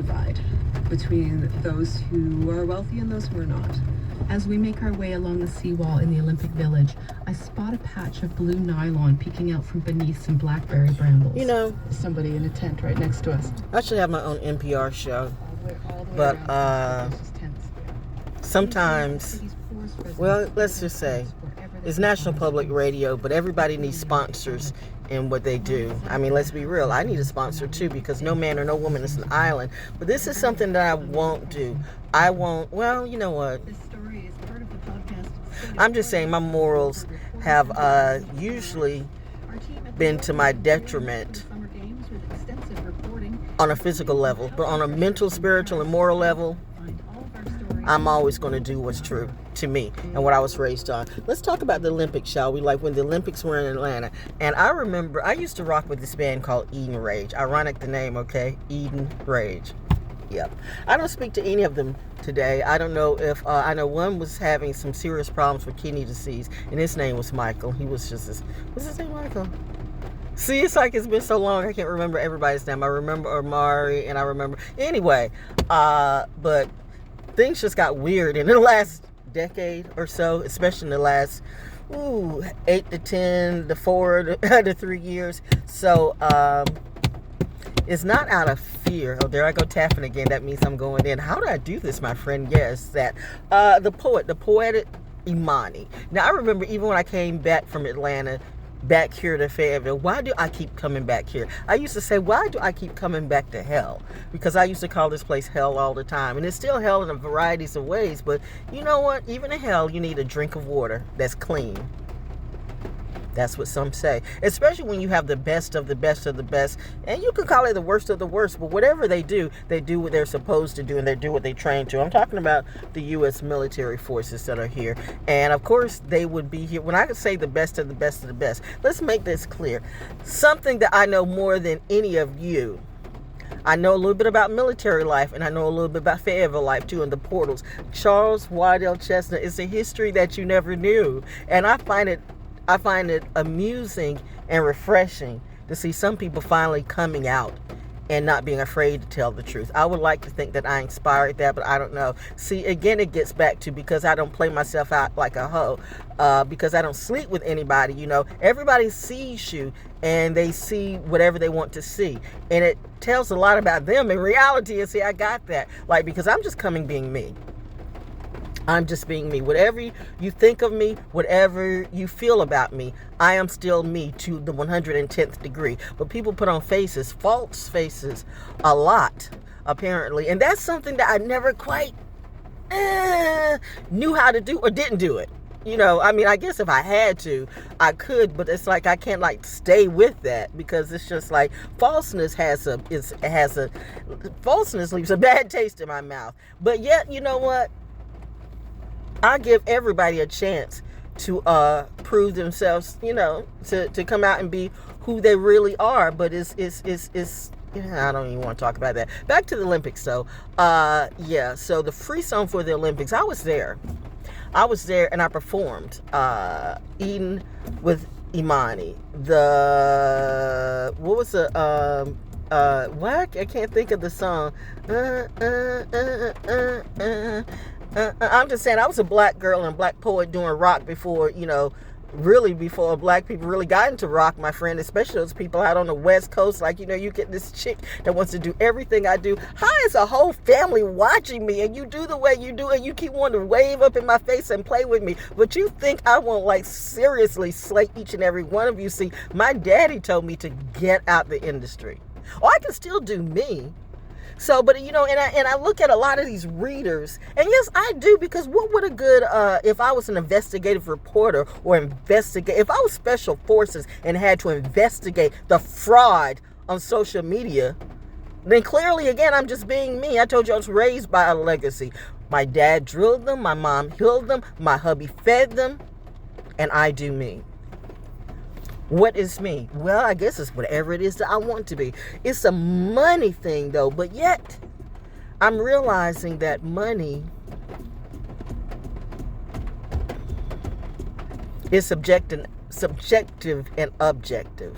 divide between those who are wealthy and those who are not. As we make our way along the seawall in the Olympic Village, I spot a patch of blue nylon peeking out from beneath some blackberry brambles. You know, Somebody in a tent right next to us. I should have my own NPR show. But sometimes, well, let's just say, it's National Public Radio, but everybody needs sponsors in what they do. I mean, let's be real. I need a sponsor too, because no man or no woman is an island. But this is something that I won't do. I won't, well, you know what? I'm just saying my morals have usually been to my detriment on a physical level. But on a mental, spiritual, and moral level, I'm always going to do what's true to me and what I was raised on. Let's talk about the Olympics, shall we? Like when the Olympics were in Atlanta. And I remember I used to rock with this band called Eden Rage. Ironic the name, okay? Eden Rage. Yep. I don't speak to any of them today. I don't know if, I know one was having some serious problems with kidney disease, and his name was Michael. He was just this, what's his name, Michael? See, it's like it's been so long, I can't remember everybody's name. I remember Omari, and I remember, anyway, but things just got weird in the last decade or so, especially in the last 8 to 10 to 4 to 3 years. So it's not out of fear. Oh, there I go tapping again. That means I'm going in. How do I do this, my friend? Yes, that the poetic Imani. Now I remember even when I came back from Atlanta, back here to Fayetteville, why do I keep coming back here? I used to say, why do I keep coming back to hell? Because I used to call this place hell all the time. And it's still hell in a variety of ways. But you know what? Even in hell, you need a drink of water that's clean. That's what some say. Especially when you have the best of the best of the best. And you can call it the worst of the worst. But whatever they do what they're supposed to do. And they do what they train to. I'm talking about the U.S. military forces that are here. And of course, they would be here. When I say the best of the best of the best, let's make this clear. Something that I know more than any of you. I know a little bit about military life, and I know a little bit about Fayetteville life too, and the portals. Charles Waddell Chestnut is a history that you never knew. And I find it amusing and refreshing to see some people finally coming out and not being afraid to tell the truth. I would like to think that I inspired that, but I don't know. See, again, it gets back to because I don't play myself out like a hoe, because I don't sleep with anybody. You know, everybody sees you and they see whatever they want to see. And it tells a lot about them in reality. And see, I got that. Like, because I'm just coming being me. I'm just being me. Whatever you think of me, whatever you feel about me, I am still me to the 110th degree. But people put on faces, false faces, a lot, apparently. And that's something that I never quite knew how to do or didn't do it. You know, I mean, I guess if I had to, I could, but it's like I can't like stay with that because it's just like falseness falseness leaves a bad taste in my mouth. But yet, you know what? I give everybody a chance to prove themselves, you know, to come out and be who they really are. But it's you know, I don't even want to talk about that. Back to the Olympics, though. Yeah, so the free song for the Olympics, I was there and I performed Eden with Imani. What was the what? I can't think of the song. I'm just saying, I was a black girl and a black poet doing rock before, you know, really before black people really got into rock, my friend, especially those people out on the West Coast. Like, you know, you get this chick that wants to do everything I do. How is a whole family watching me and you do the way you do and you keep wanting to wave up in my face and play with me, but you think I won't like seriously slay each and every one of you? See, my daddy told me to get out the industry. Oh, I can still do me. So, but you know, and I look at a lot of these readers, and yes, I do, because what would a good, if I was an investigative reporter or if I was special forces and had to investigate the fraud on social media, then clearly, again, I'm just being me. I told you I was raised by a legacy. My dad drilled them, my mom healed them, my hubby fed them, and I do me. What is me? Well, I guess it's whatever it is that I want to be. It's a money thing, though. But yet, I'm realizing that money is subjective and objective.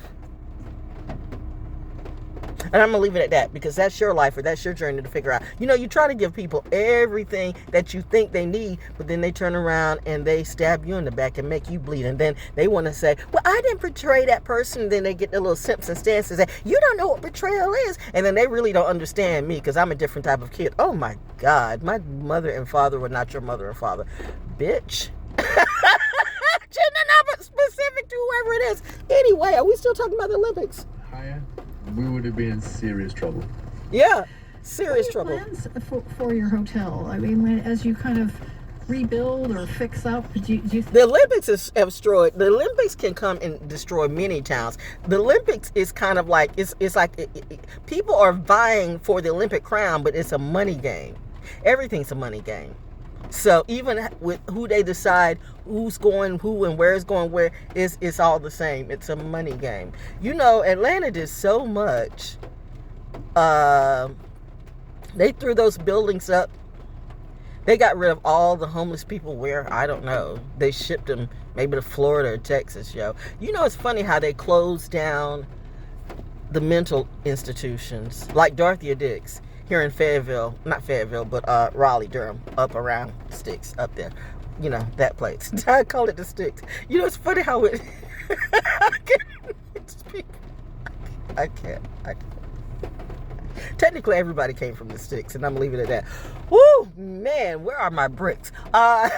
And I'm going to leave it at that because that's your life or that's your journey to figure out. You know, you try to give people everything that you think they need, but then they turn around and they stab you in the back and make you bleed. And then they want to say, well, I didn't betray that person. And then they get their little Simpson stance and say, you don't know what betrayal is. And then they really don't understand me because I'm a different type of kid. Oh, my God. My mother and father were not your mother and father. Bitch. Not specific to whoever it is. Anyway, are we still talking about the Olympics? We would have been in serious trouble. Yeah, serious trouble. Plans for your hotel? I mean, as you kind of rebuild or fix up, do you the Olympics have destroyed. The Olympics can come and destroy many towns. The Olympics is kind of like it's like people are vying for the Olympic crown, but it's a money game. Everything's a money game. So even with who they decide who's going who and where is going where, it's all the same. It's a money game. You know, Atlanta did so much. They threw those buildings up. They got rid of all the homeless people where, I don't know. They shipped them maybe to Florida or Texas, yo. You know, it's funny how they closed down the mental institutions like Dorothea Dix here in Fayetteville, not Fayetteville, but Raleigh, Durham, up around Sticks, up there. You know, that place. I call it the Sticks. You know, it's funny how it... I can't. Technically, everybody came from the Sticks, and I'm leaving it at that. Woo, man, where are my bricks? Yeah,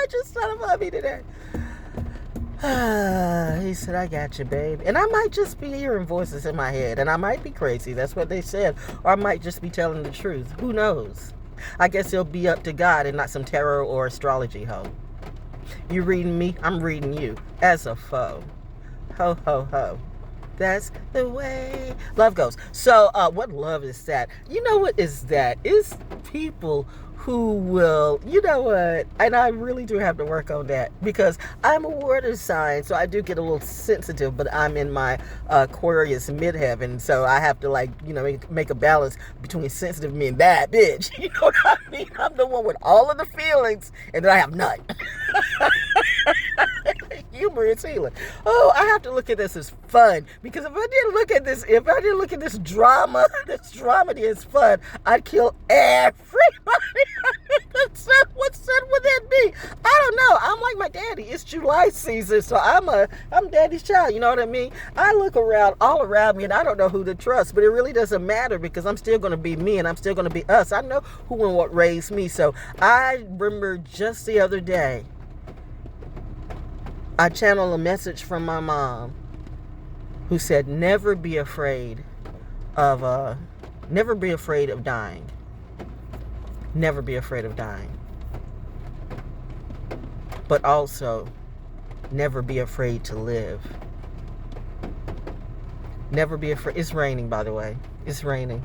just thought about me today. He said, I got you, babe. And I might just be hearing voices in my head, and I might be crazy. That's what they said. Or I might just be telling the truth. Who knows? I guess it'll be up to God and not some tarot or astrology hoe. You reading me? I'm reading you. As a foe. Ho, ho, ho. That's the way love goes. So, what love is that? You know what is that? It's people who will, you know what, and I really do have to work on that because I'm a water sign, so I do get a little sensitive, but I'm in my Aquarius midheaven, so I have to, like, you know, make a balance between sensitive me and bad bitch. You know what I mean? I'm the one with all of the feelings, and then I have none. Humor is healing. Oh, I have to look at this as fun because if I didn't look at this drama, this dramedy is fun, I'd kill everybody. What son would that be? I don't know. I'm like my daddy. It's July season, so I'm daddy's child. You know what I mean? I look around, all around me, and I don't know who to trust. But it really doesn't matter because I'm still going to be me, and I'm still going to be us. I know who and what raised me. So I remember just the other day, I channeled a message from my mom, who said, "Never be afraid of dying." Never be afraid of dying. But also, never be afraid to live. Never be afraid. It's raining, by the way. It's raining.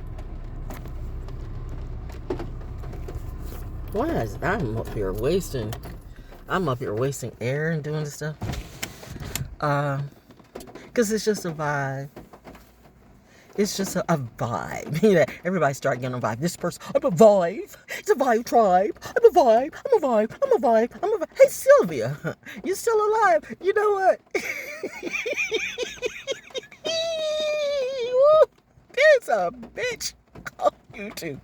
Why is I'm up here wasting air and doing this stuff? Because it's just a vibe. It's just a vibe. You know, everybody start getting a vibe. This person, I'm a vibe. It's a vibe tribe. I'm a vibe. I'm a vibe. I'm a vibe. I'm a vibe. Hey, Sylvia, you still alive? You know what? There's a bitch on YouTube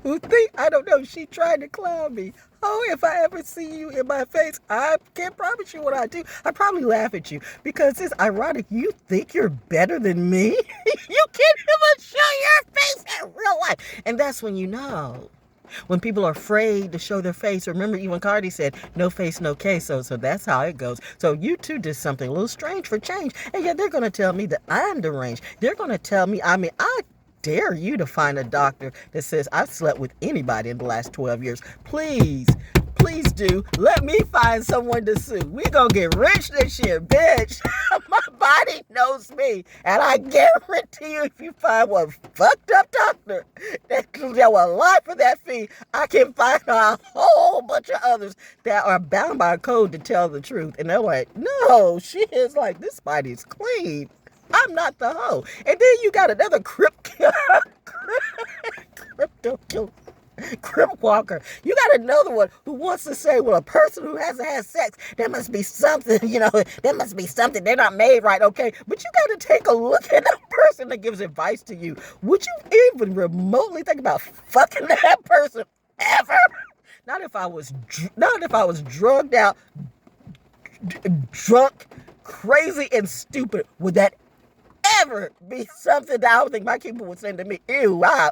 who think, I don't know, she tried to clown me. Oh, if I ever see you in my face, I can't promise you what I do. I probably laugh at you because it's ironic. You think you're better than me? You can't even show your face in real life. And that's when you know. When people are afraid to show their face. Remember, even Cardi said, no face, no case. So that's how it goes. So you too did something a little strange for change. And yet they're going to tell me that I'm deranged. They're going to tell me, I dare you to find a doctor that says I've slept with anybody in the last 12 years. Please do. Let me find someone to sue. We gonna get rich this year, bitch. My body knows me. And I guarantee you, if you find one fucked up doctor that will lie for that fee, I can find a whole bunch of others that are bound by a code to tell the truth. And they're like, no, she is like, this body's clean. I'm not the hoe. And then you got another crypto killer. Crip walker. You got another one who wants to say, well, a person who hasn't had sex, there must be something, there must be something. They're not made right, okay? But you got to take a look at the person that gives advice to you. Would you even remotely think about fucking that person ever? Not if I was drugged out, drunk, crazy, and stupid. Would that ever be something that I would think my people would say to me? Ew, I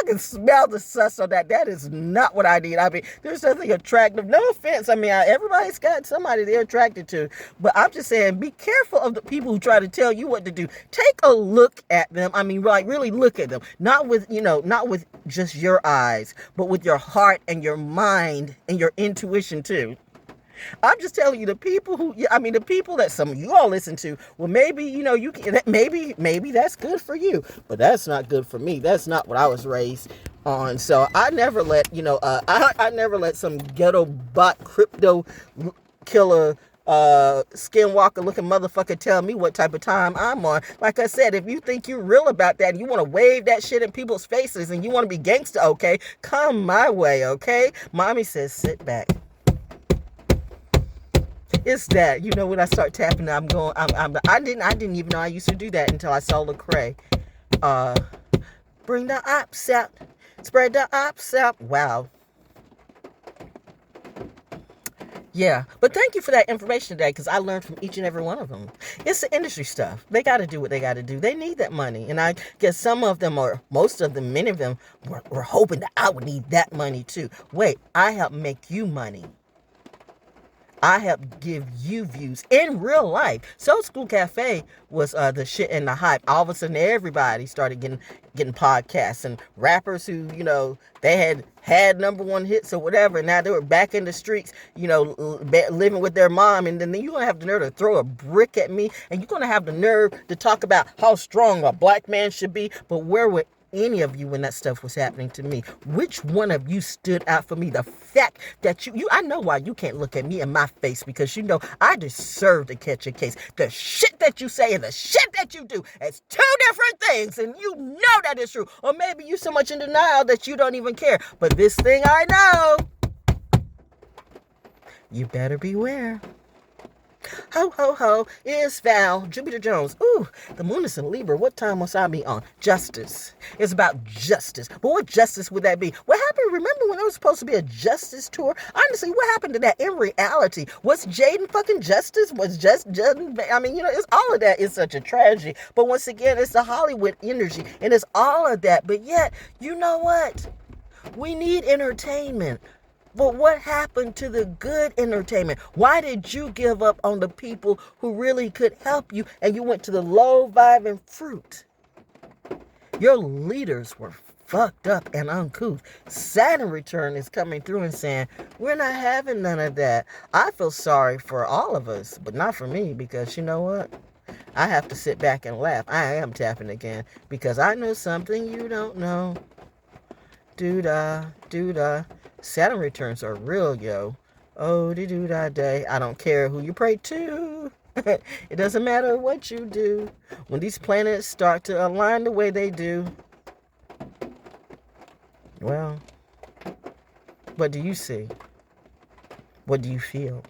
can smell the sus on that. That is not what I need. I mean, there's nothing attractive. No offense. I mean, everybody's got somebody they're attracted to. But I'm just saying, be careful of the people who try to tell you what to do. Take a look at them. I mean, like, really look at them. Not with just your eyes, but with your heart and your mind and your intuition too. I'm just telling you, the people that some of you all listen to, well, maybe, you can, maybe that's good for you, but that's not good for me. That's not what I was raised on. So I never let, I never let some ghetto bot crypto killer, skinwalker looking motherfucker tell me what type of time I'm on. Like I said, if you think you're real about that and you want to wave that shit in people's faces and you want to be gangster, okay, come my way, okay? Mommy says, sit back. It's that, when I start tapping, I didn't even know I used to do that until I saw Lecrae. Bring the ops out, spread the ops out. Wow. Yeah, but thank you for that information today, because I learned from each and every one of them. It's the industry stuff. They got to do what they got to do. They need that money. And I guess some of them, or most of them, many of them, were hoping that I would need that money too. Wait, I help make you money. I help give you views in real life. Soul School Cafe was the shit and the hype. All of a sudden, everybody started getting podcasts, and rappers who, they had number one hits or whatever. And now they were back in the streets, living with their mom. And then you're going to have the nerve to throw a brick at me. And you're going to have the nerve to talk about how strong a black man should be. But where were any of you when that stuff was happening to me? Which one of you stood out for me? The fact that I know why you can't look at me in my face, because I deserve to catch a case. The shit that you say and the shit that you do, it's two different things, and you know that is true. Or maybe you're so much in denial that you don't even care. But this thing I know, you better beware. Ho, ho, ho, it's Val, Jupiter Jones. Ooh, the moon is in Libra. What time must I be on? Justice. It's about justice. But what justice would that be? What happened? Remember when there was supposed to be a justice tour? Honestly, what happened to that in reality? Was Jaden fucking justice? Was Jaden? I mean, it's all of that is such a tragedy. But once again, it's the Hollywood energy, and it's all of that. But yet, you know what? We need entertainment. But what happened to the good entertainment? Why did you give up on the people who really could help you, and you went to the low-vibing fruit? Your leaders were fucked up and uncouth. Saturn Return is coming through and saying, we're not having none of that. I feel sorry for all of us, but not for me, because you know what? I have to sit back and laugh. I am tapping again, because I know something you don't know. Doo-dah, doo-dah. Saturn returns are real, yo. Oh, dee-doo-dah day. I don't care who you pray to. It doesn't matter what you do. When these planets start to align the way they do, well, what do you see? What do you feel?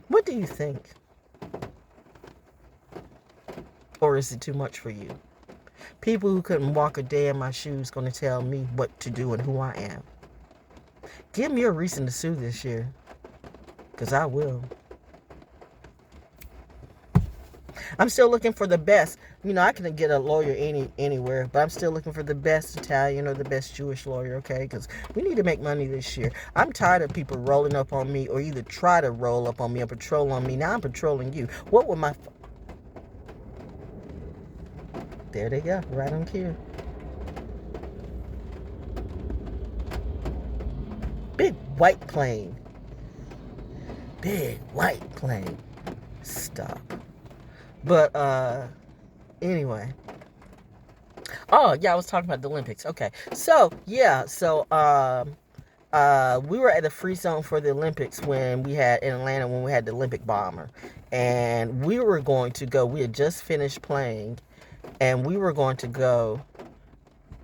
What do you think? Or is it too much for you? People who couldn't walk a day in my shoes going to tell me what to do and who I am. Give me a reason to sue this year, because I will. I'm still looking for the best. I can get a lawyer anywhere, but I'm still looking for the best Italian or the best Jewish lawyer, okay? Because we need to make money this year. I'm tired of people rolling up on me, or either try to roll up on me or patrol on me. Now I'm patrolling you. What would my... There they go, right on cue. Big white plane. Big white plane. Stop. But, anyway. Oh, yeah, I was talking about the Olympics. Okay. So, yeah. So, we were at the free zone for the Olympics in Atlanta, when we had the Olympic bomber. And we were going to go, we had just finished playing, and we were going to go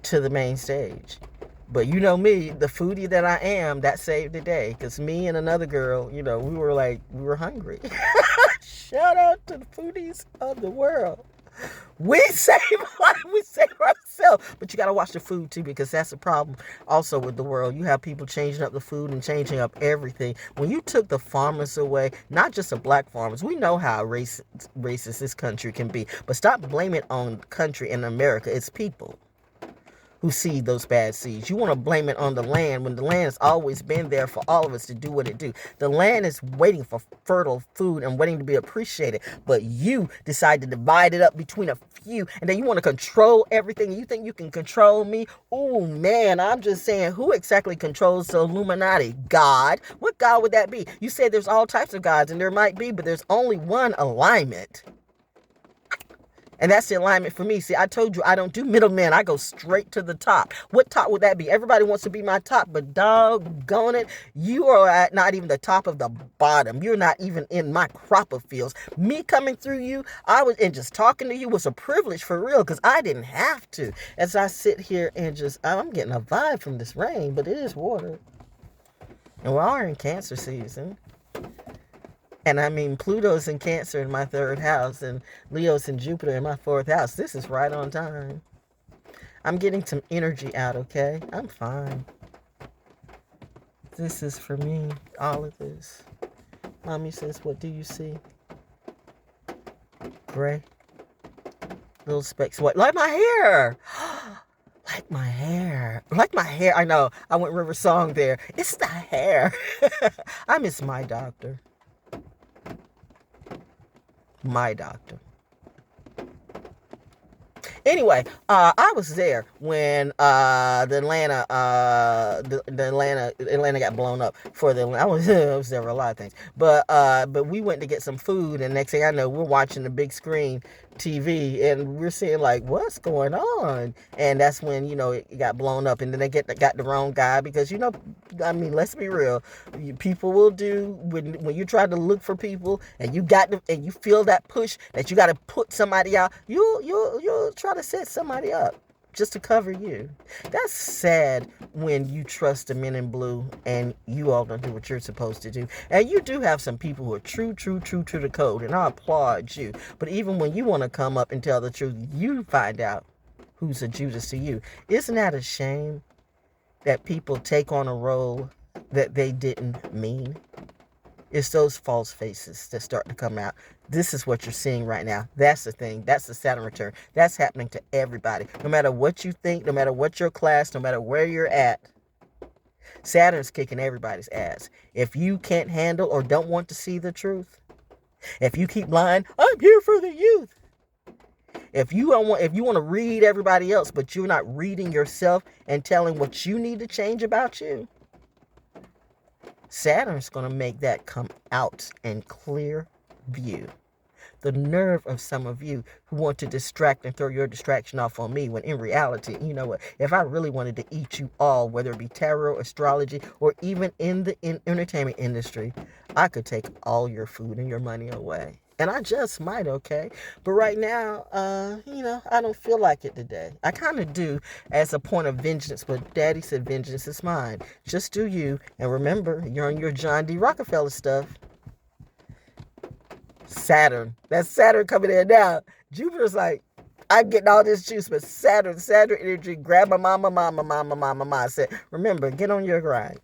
to the main stage. But you know me, the foodie that I am, that saved the day. Because me and another girl, you know, we were hungry. Shout out to the foodies of the world. We save ourselves. But you got to watch the food too, because that's the problem also with the world. You have people changing up the food and changing up everything. When you took the farmers away, not just the black farmers, we know how racist this country can be. But stop blaming it on country and America. It's people who seed those bad seeds. You want to blame it on the land when the land has always been there for all of us to do what it do. The land is waiting for fertile food and waiting to be appreciated. But you decide to divide it up between a few, and then you want to control everything. You think you can control me? Oh man, I'm just saying, who exactly controls the Illuminati? God? What God would that be? You said there's all types of gods, and there might be, but there's only one alignment. And that's the alignment for me. See, I told you I don't do middlemen. I go straight to the top. What top would that be? Everybody wants to be my top, but doggone it, you are at not even the top of the bottom. You're not even in my crop of fields. Me coming through you, and just talking to you was a privilege for real, because I didn't have to. As I sit here and I'm getting a vibe from this rain, but it is water. And we are in Cancer season. And I mean, Pluto's in Cancer in my 3rd house, and Leo's in Jupiter in my 4th house. This is right on time. I'm getting some energy out, okay? I'm fine. This is for me, all of this. Mommy says, what do you see? Gray. Little specks. What? Like my hair. Like my hair. Like my hair. I know. I went River Song there. It's the hair. I miss my doctor. My doctor. Anyway, I was there when the Atlanta got blown up for the. I was there for a lot of things, but we went to get some food, and next thing I know, we're watching the big screen TV, and we're seeing like, what's going on? And that's when, you know, it got blown up, and then they got the wrong guy, because, you know, I mean, let's be real, people will do when you try to look for people, and and you feel that push that you got to put somebody out, you'll try to set somebody up just to cover you. That's sad when you trust the men in blue and you all don't do what you're supposed to do. And you do have some people who are true to the code, and I applaud you. But even when you want to come up and tell the truth, you find out who's a Judas to you. Isn't that a shame that people take on a role that they didn't mean? It's those false faces that start to come out. This is what you're seeing right now. That's the thing. That's the Saturn return. That's happening to everybody. No matter what you think, no matter what your class, no matter where you're at, Saturn's kicking everybody's ass. If you can't handle or don't want to see the truth, if you keep lying, I'm here for the youth. If you want to read everybody else, but you're not reading yourself and telling what you need to change about you, Saturn's going to make that come out in clear view. The nerve of some of you who want to distract and throw your distraction off on me, when in reality, you know what? If I really wanted to eat you all, whether it be tarot, astrology, or even in the entertainment industry, I could take all your food and your money away. And I just might, okay? But right now, I don't feel like it today. I kind of do as a point of vengeance, but Daddy said vengeance is mine. Just do you. And remember, you're on your John D. Rockefeller stuff. Saturn. That's Saturn coming in now. Jupiter's like, I'm getting all this juice, but Saturn energy, grab my mama. I said, remember, get on your grind.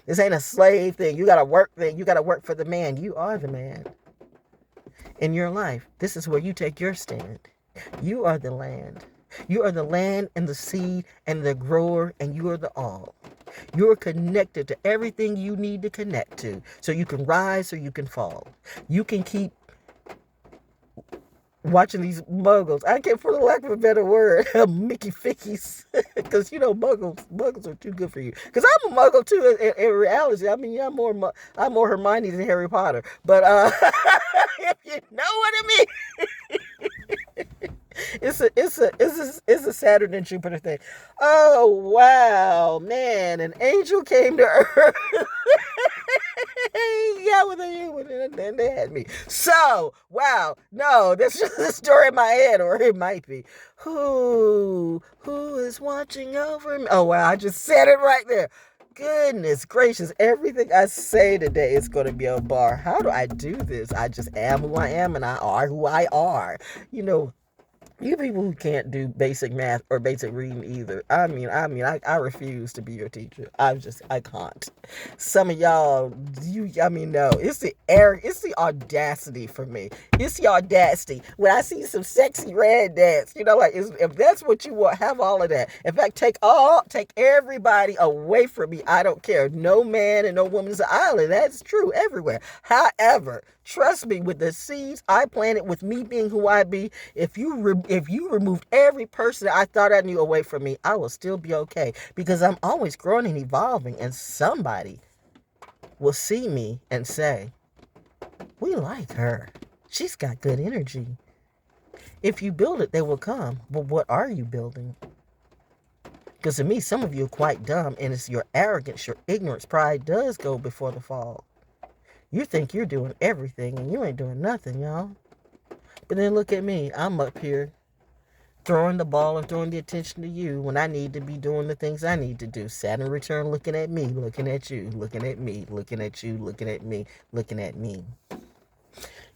This ain't a slave thing. You got to work thing. You got to work for the man. You are the man. In your life, this is where you take your stand. You are the land. You are the land and the seed and the grower, and you are the all. You're connected to everything you need to connect to, so you can rise or you can fall. You can keep watching these muggles. I can't, for the lack of a better word, Mickey Fickies, because muggles are too good for you. Because I'm a muggle too in reality. I mean, I'm more Hermione than Harry Potter. But if you know what I mean. It's a Saturn and Jupiter thing. Oh wow, man! An angel came to Earth. out with a human, and then they had me. So, wow, no, that's just a story in my head, or it might be. Who is watching over me? Oh, wow, I just said it right there. Goodness gracious, everything I say today is going to be a bar. How do I do this? I just am who I am, and I are who I are. You know, you people who can't do basic math or basic reading either. I I refuse to be your teacher. I can't. Some of y'all, no, it's the audacity for me. It's the audacity. When I see some sexy red dance, if that's what you want, have all of that. In fact, take everybody away from me. I don't care. No man and no woman is an island. That's true everywhere. However, trust me, with the seeds I planted, with me being who I be, if you removed every person I thought I knew away from me, I will still be okay, because I'm always growing and evolving, and somebody will see me and say, we like her. She's got good energy. If you build it, they will come. But what are you building? Because to me, some of you are quite dumb, and it's your arrogance, your ignorance, pride does go before the fall. You think you're doing everything, and you ain't doing nothing, y'all. But then look at me. I'm up here throwing the ball and throwing the attention to you when I need to be doing the things I need to do. Saturn Return looking at me, looking at you, looking at me, looking at you, looking at me, looking at me.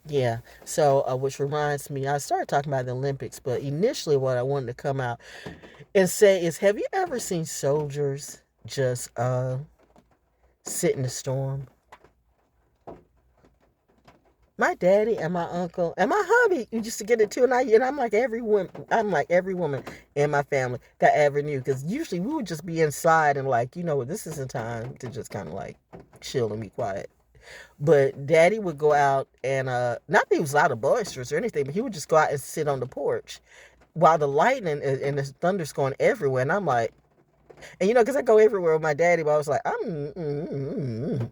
Yeah, so which reminds me, I started talking about the Olympics, but initially what I wanted to come out and say is, have you ever seen soldiers just sit in the storm? My daddy and my uncle and my hubby used to get it too, and I'm like every woman in my family that I ever knew, because usually we would just be inside and this isn't time to just kind of like chill and be quiet. But daddy would go out and not that he was loud or boisterous or anything, but he would just go out and sit on the porch while the lightning and the thunder's going everywhere, and I'm like, and because I go everywhere with my daddy, but I was like, no,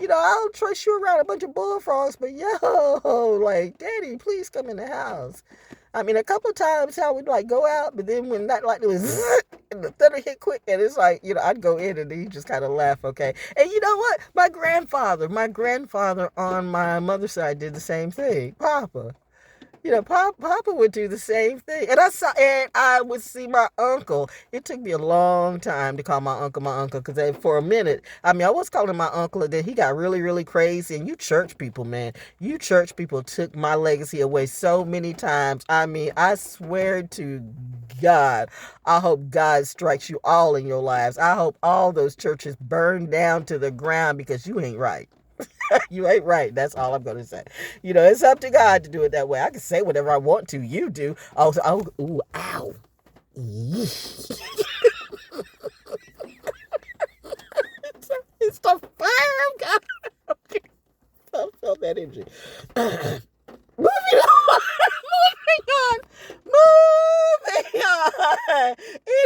I don't trust you around a bunch of bullfrogs, but daddy, please come in the house. I mean, a couple of times I would go out, but then when that lightning was and the thunder hit quick, and it's I'd go in and he just kind of laugh, okay. And you know what? My grandfather on my mother's side did the same thing. Papa. Papa would do the same thing. And I would see my uncle. It took me a long time to call my uncle, because for a minute, I was calling him my uncle, and then he got really, really crazy. And you church people, man, took my legacy away so many times. I swear to God, I hope God strikes you all in your lives. I hope all those churches burn down to the ground, because you ain't right. You ain't right. That's all I'm going to say. It's up to God to do it that way. I can say whatever I want to. You do. Ooh, ow. It's the fire of God. Okay. I felt that energy. Moving on.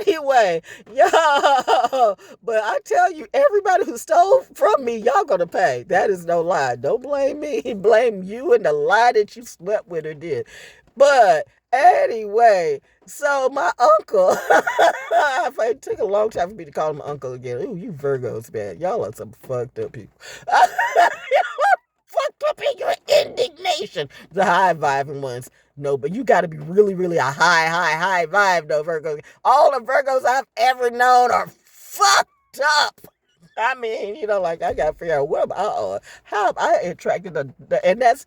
Anyway, yo, but I tell you, everybody who stole from me, y'all gonna pay. That is no lie. Don't blame me. Blame you and the lie that you slept with or did. But anyway, so my uncle, it took a long time for me to call him uncle again. Ooh, you Virgos, man. Y'all are some fucked up people. Fucked up in your indignation. The high vibing ones. No, but you got to be really, really a high vibe, though, Virgos. All the Virgos I've ever known are fucked up. I got to figure out how am I attracted to, and that's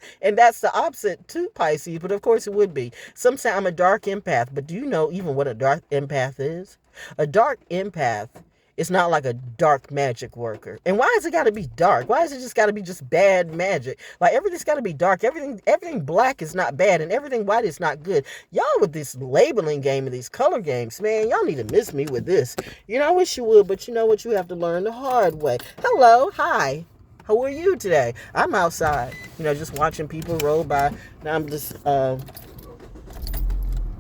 the opposite to Pisces, but of course it would be. Some say I'm a dark empath, but do you know even what a dark empath is? A dark empath is not like a dark magic worker. And why has it got to be dark? Why has it just got to be just bad magic? Everything's got to be dark. Everything black is not bad, and everything white is not good. Y'all with this labeling game and these color games, man, y'all need to miss me with this. I wish you would, but you know what? You have to learn the hard way. Hello, hi. How are you today? I'm outside, just watching people roll by. Now I'm just,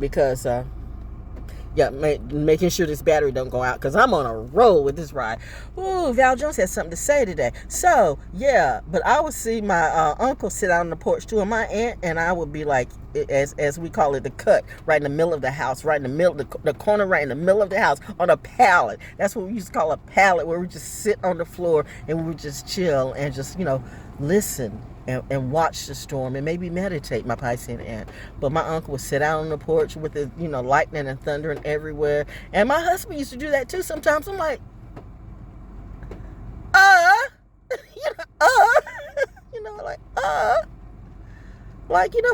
because, Yeah, making sure this battery don't go out, because I'm on a roll with this ride. Ooh, Val Jones has something to say today. So, yeah, but I would see my uncle sit out on the porch too, and my aunt and I would be like, as we call it, the cut, right in the middle of the house, right in the middle, the corner right in the middle of the house, on a pallet. That's what we used to call a pallet, where we just sit on the floor and we would just chill and just, listen. And watch the storm and maybe meditate, my Piscean aunt. But my uncle would sit out on the porch with the, lightning and thundering everywhere. And my husband used to do that too. Sometimes I'm like,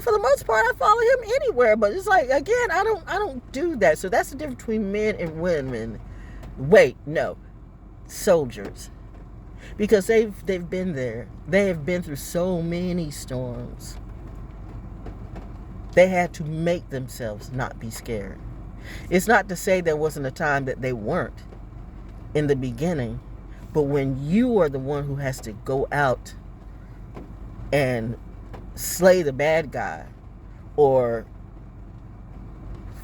for the most part, I follow him anywhere. But it's like, again, I don't do that. So that's the difference between men and women. Wait, no, soldiers. Because they've been there. They have been through so many storms. They had to make themselves not be scared. It's not to say there wasn't a time that they weren't in the beginning, but when you are the one who has to go out and slay the bad guy or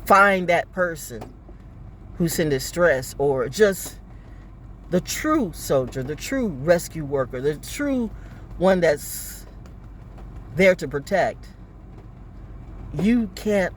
find that person who's in distress, or just the true soldier, the true rescue worker, the true one that's there to protect, you can't,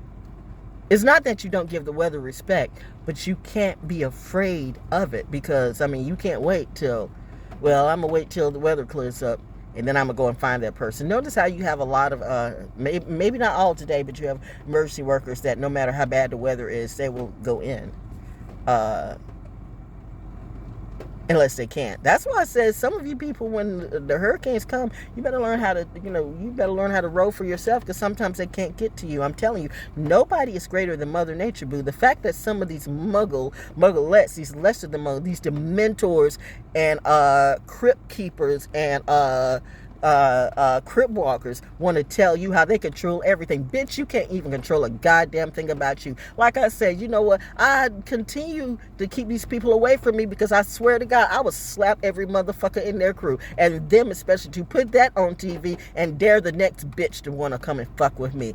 it's not that you don't give the weather respect, but you can't be afraid of it, because, you can't wait till, I'm going to wait till the weather clears up, and then I'm going to go and find that person. Notice how you have a lot of, maybe not all today, but you have emergency workers that no matter how bad the weather is, they will go in. Unless they can't. That's why I said, some of you people, when the hurricanes come, you better learn how to, row for yourself, because sometimes they can't get to you. I'm telling you, nobody is greater than Mother Nature, boo. The fact that some of these mugglettes, these lesser than muggles, these dementors and crypt keepers and crypt walkers want to tell you how they control everything. Bitch, you can't even control a goddamn thing about you. Like I said, you know what? I continue to keep these people away from me, because I swear to God, I would slap every motherfucker in their crew, and them especially, to put that on TV and dare the next bitch to want to come and fuck with me.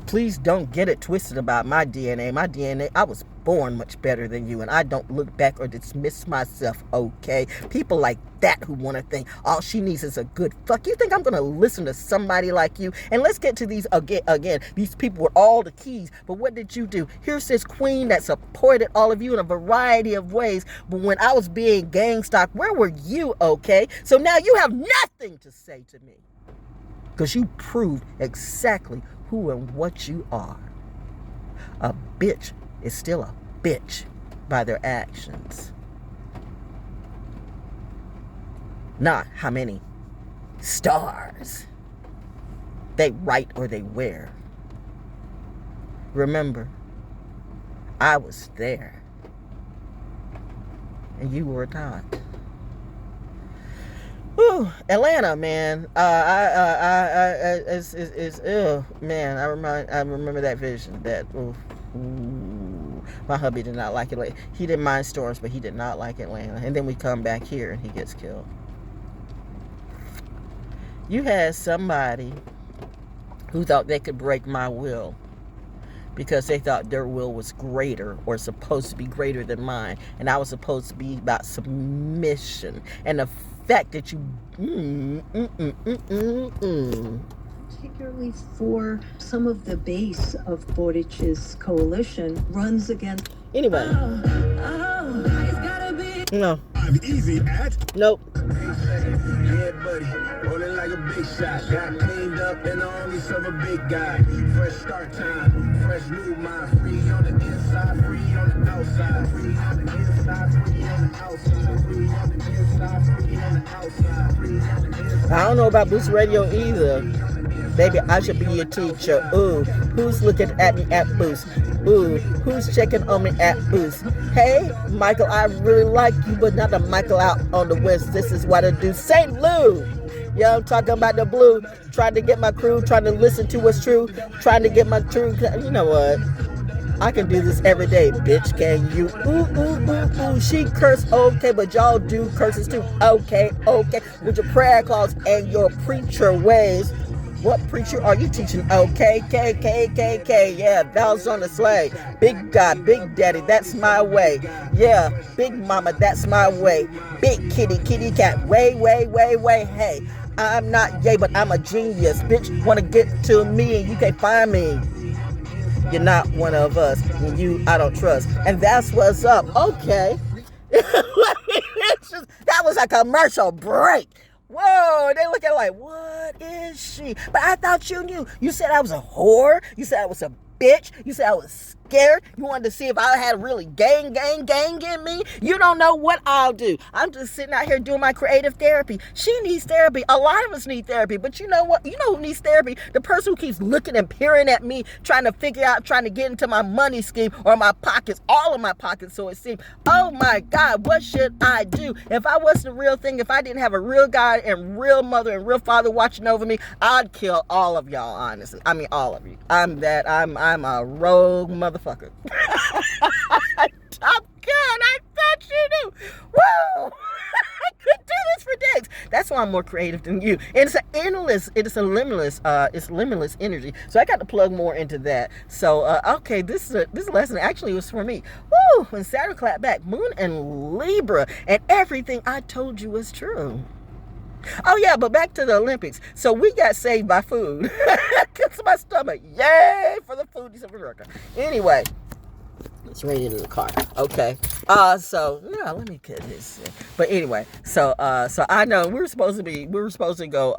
Please don't get it twisted about my DNA. My DNA, I was born much better than you, and I don't look back or dismiss myself, okay? People like that who want to think all she needs is a good fuck. You think I'm going to listen to somebody like you? And let's get to these again. These people were all the keys, but what did you do? Here's this queen that supported all of you in a variety of ways, but when I was being gang stalk, where were you, okay? So now you have nothing to say to me, because you proved exactly who and what you are. A bitch is still a bitch by their actions, not how many stars they write or they wear. Remember, I was there and you were not. Whew, Atlanta, man. Man. I remember that vision. My hubby did not like it. He didn't mind storms, but he did not like Atlanta. And then we come back here and he gets killed. You had somebody who thought they could break my will because they thought their will was greater or supposed to be greater than mine, and I was supposed to be about submission. And the fact that you particularly for some of the base of Borić's coalition runs against. Anyway, it's gotta be. no. Easy at. Nope. Yeah, buddy. Rolling like a big shot. Got cleaned up and only serve a big guy. Fresh start time. Fresh new mind. Free on the inside. Free on the outside. Free on the inside. Free on the outside. Free on the inside. Free on the outside. Free on the inside. I don't know about Boost Radio either. Baby, I should be your teacher. Ooh, who's looking at me at Boost? Ooh, who's checking on me at Boost? Hey, Michael, I really like you, but not the Michael out on the west. This is what I do. St. Lou. Yeah, I'm talking about the blue. Trying to get my crew, trying to listen to what's true. Trying to get my true. You know what? I can do this every day, bitch. Can you? Ooh, ooh, ooh, ooh. She cursed, okay, but y'all do curses too. Okay, okay. With your prayer clause and your preacher ways. What preacher are you teaching? Okay, K. Yeah, bells on the sleigh. Big God, Big Daddy, that's my way. Yeah, Big Mama, that's my way. Big kitty cat, way. Hey, I'm not yay, but I'm a genius. Bitch, wanna get to me and you can't find me. You're not one of us, and you I don't trust. And that's what's up. Okay. That was a commercial break. Whoa, they look at it like, what is she? But I thought you knew. You said I was a whore. You said I was a bitch. You said I was scared. You wanted to see if I had really gang in me. You don't know what I'll do. I'm just sitting out here doing my creative therapy. She needs therapy. A lot of us need therapy. But you know what? You know who needs therapy? The person who keeps looking and peering at me, trying to figure out, trying to get into my money scheme or my pockets, all of my pockets, so it seems. Oh my God, what should I do? If I wasn't a real thing, if I didn't have a real God and real mother and real father watching over me, I'd kill all of y'all, honestly. I mean, all of you. I'm a rogue motherfucker. Top Gun, I thought you knew. Woo! I could do this for days. That's why I'm more creative than you. And it's limitless energy. So I got to plug more into that. So okay, this lesson actually was for me. Woo! When Saturn clapped back, Moon and Libra, and everything I told you was true. Oh yeah, but back to the Olympics. So we got saved by food. Because my stomach. Yay for the foodies of America. Anyway, it's raining in the car. Okay. So no, let me get this. But anyway, so I know we were supposed to go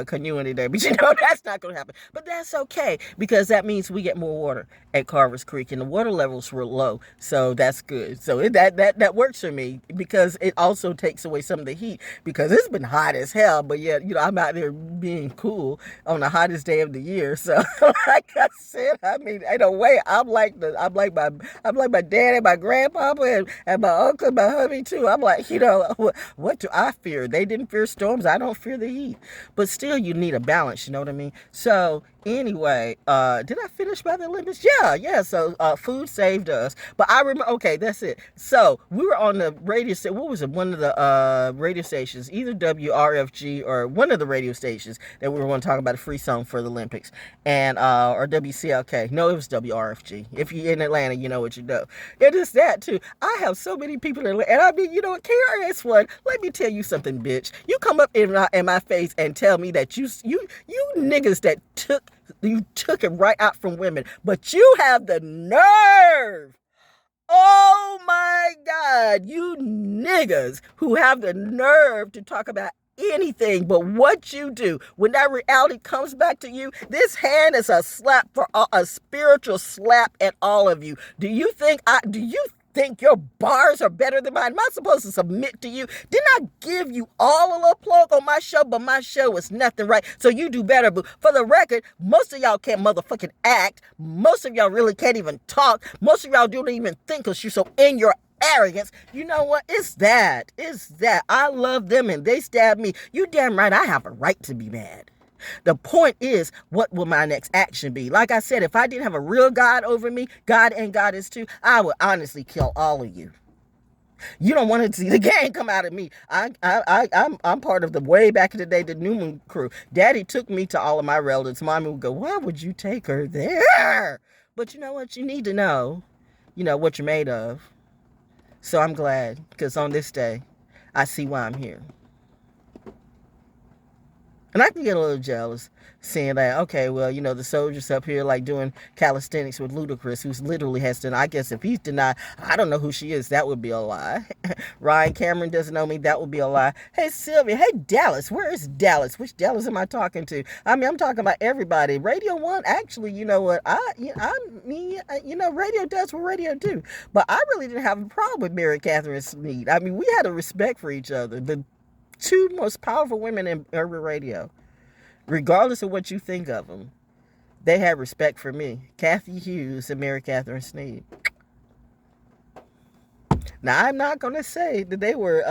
canoeing today, but you know that's not gonna happen. But that's okay, because that means we get more water at Carver's Creek, and the water levels were low, so that's good. So that works for me, because it also takes away some of the heat, because it's been hot as hell. But yet, you know, I'm out there being cool on the hottest day of the year. So like I said, I mean, in a way, I'm like my dad and my grandpapa and my uncle and my hubby too. I'm like, you know, what do I fear? They didn't fear storms. I don't fear the heat. But still, you need a balance. You know what I mean? So anyway, did I finish by the Olympics? Yeah. So food saved us. But I remember, okay, that's it. So we were on the radio station. What was it? One of the radio stations, either WRFG or one of the radio stations that we were going to talk about a free song for the Olympics, and or WCLK. No, it was WRFG. If you're in Atlanta, you know what you know. It is that too. I have so many people in Atlanta, and I mean, you know what, KRS-One, let me tell you something, bitch. You come up in my face and tell me that you niggas that took it right out from women, but you have the nerve. Oh my God, you niggas who have the nerve to talk about anything but what you do. When that reality comes back to you, this hand is a slap for a spiritual slap at all of you. Do you think your bars are better than mine? Am I supposed to submit to you? Didn't I give you all a little plug on my show? But my show was nothing, right? So you do better. But for the record, most of y'all can't motherfucking act. Most of y'all really can't even talk. Most of y'all don't even think, because you're so in your arrogance. You know what? It's that. I love them and they stab me. You damn right I have a right to be mad. The point is, what will my next action be? Like I said, if I didn't have a real God over me, God and Goddess too, I would honestly kill all of you. You don't want to see the gang come out of me. I'm part of the way back in the day, the Newman crew. Daddy took me to all of my relatives. Mommy would go, why would you take her there? But you know what? You need to know, what you're made of. So I'm glad, because on this day, I see why I'm here. And I can get a little jealous seeing that, okay, well, the soldiers up here like doing calisthenics with Ludacris, who's literally has to, I guess if he's denied, I don't know who she is, that would be a lie. Ryan Cameron doesn't know me, that would be a lie. Hey, Sylvia, hey, Dallas, where is Dallas? Which Dallas am I talking to? I mean, I'm talking about everybody. Radio 1, actually, you know what, radio does what radio do. But I really didn't have a problem with Mary Catherine Sneed. I mean, we had a respect for each other. The two most powerful women in urban radio, regardless of what you think of them, they had respect for me. Kathy Hughes and Mary Catherine Sneed. Now, I'm not going to say that they were.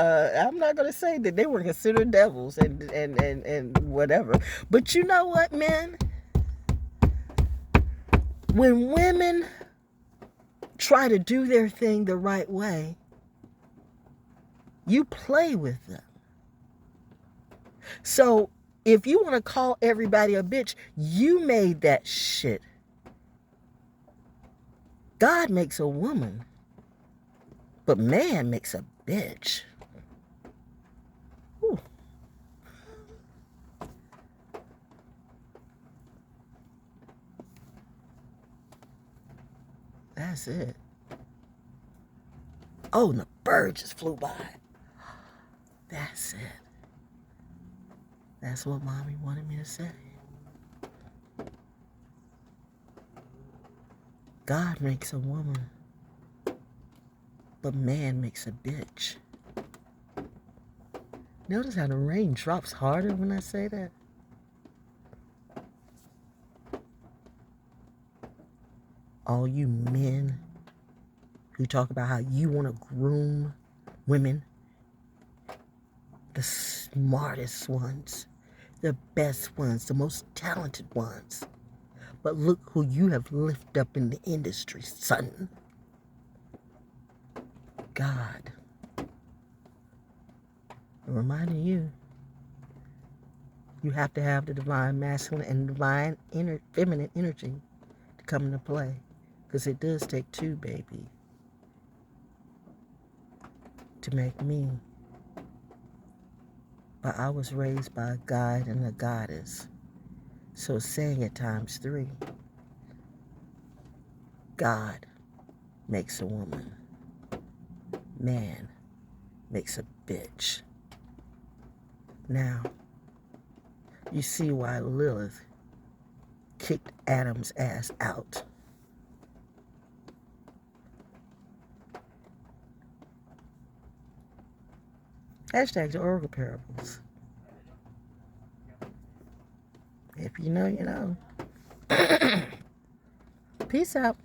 Considered devils and whatever. But you know what, man? When women try to do their thing the right way, you play with them. So If you want to call everybody a bitch, you made that shit. God makes a woman, but man makes a bitch. Whew. That's it. Oh, and the bird just flew by. That's it. That's what mommy wanted me to say. God makes a woman, but man makes a bitch. Notice how the rain drops harder when I say that? All you men who talk about how you want to groom women, the smartest ones, the best ones, the most talented ones. But look who you have lifted up in the industry, son. God. I'm reminding you, you have to have the divine masculine and divine feminine energy to come into play. Because it does take two, baby, to make me. But I was raised by a god and a goddess. So saying it times 3. God makes a woman. Man makes a bitch. Now, you see why Lilith kicked Adam's ass out. Hashtag the Oracle Parables. If you know, you know. Peace out.